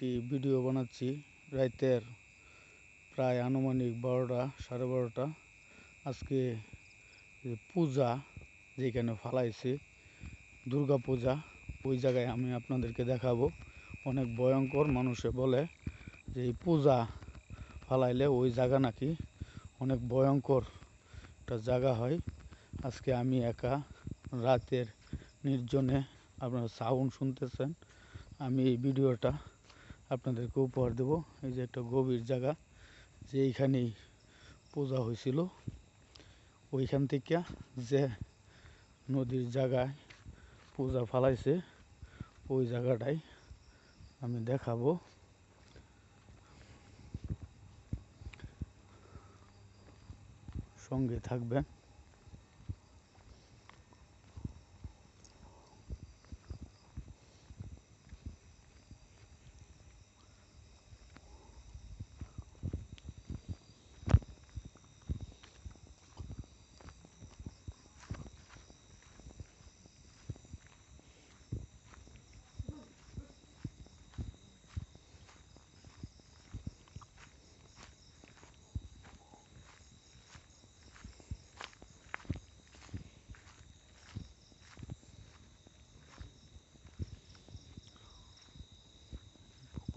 একটি ভিডিও বানাচ্ছি রাতের প্রায় আনুমানিক 12টা সাড়ে 12টা। আজকে পূজা যেখানে ফালাইছে দুর্গা পূজা, ওই জায়গায় আমি আপনাদেরকে দেখাবো। অনেক ভয়ঙ্কর, মানুষে বলে যে এই পূজা ফালাইলে ওই জায়গা নাকি অনেক ভয়ঙ্কর একটা জায়গা হয়। আজকে আমি একা রাতের নির্জনে, আপনারা সাউন্ড শুনতেছেন, আমি এই ভিডিওটা আপনাদেরকে উপহার দেব। এই যে একটা গভীর জায়গা, যে এইখানেই পূজা হয়েছিল। ওইখান থেকে যে নদীর জায়গায় পূজা ফালাইছে ওই জায়গাটাই আমি দেখাবো। সঙ্গে থাকবেন।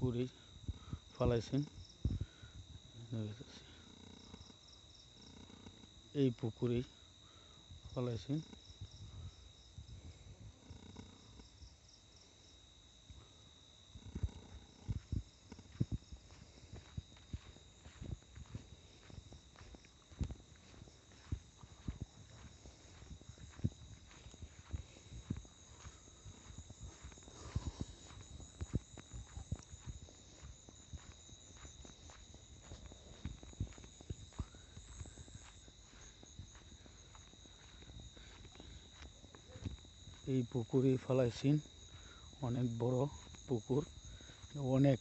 পুকুরে ফালাইছেন, এই পুকুরে ফালাইছেন। এই পুকুরে ফালাইছেন, অনেক বড় পুকুর, অনেক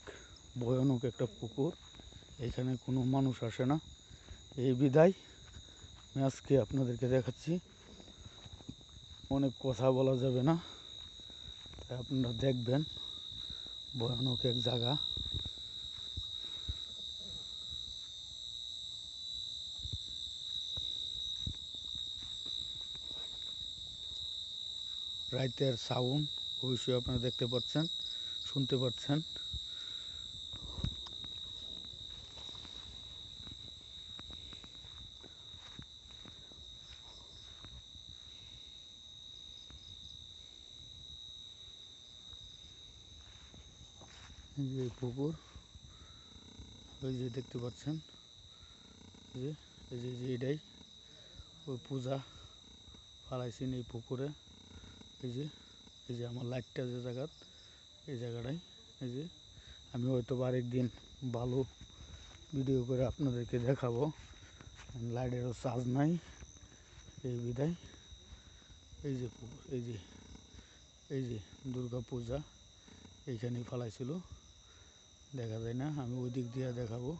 ভয়ানক একটা পুকুর। এখানে কোনো মানুষ আসে না। এই বিদায় আমি আজকে আপনাদেরকে দেখাচ্ছি। অনেক কথা বলা যাবে না, তাই আপনারা দেখবেন। ভয়ানক এক জায়গা। রাতের সাউন্ড অবশ্যই আপনারা দেখতে পাচ্ছেন, শুনতে পাচ্ছেন। এই যে পুকুর, ওই যে দেখতে পাচ্ছেন, এই যে এটাই ওই পূজা ফালাইছেন এই পুকুরে। এই যে আমার লাইটটা যে জায়গা, এই জায়গাটাই। এই যে আমি হয়তো আরেকদিন ভালো ভিডিও করে আপনাদেরকে দেখাবো। লাইটেরও চার্জ নাই, এই বিদায়। এই যে পুকুর, এই যে দুর্গা পূজা এইখানেই ফালাইছিল, দেখা যায় না, আমি ওই দিক দিয়ে দেখাবো।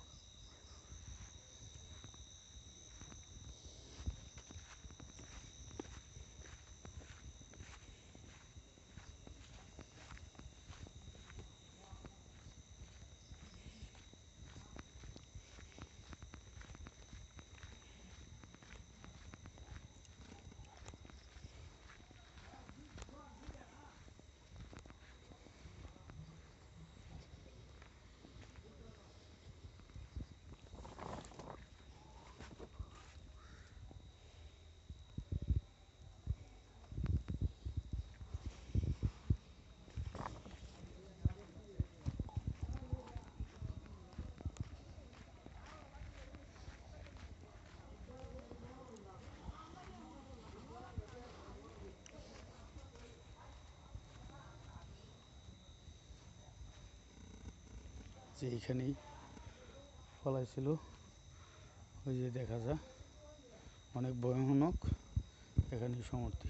যে এইখানেই ফলাইছিল, ওই যে দেখা যায়, অনেক ভয়ানক এখানে সমাপ্তি।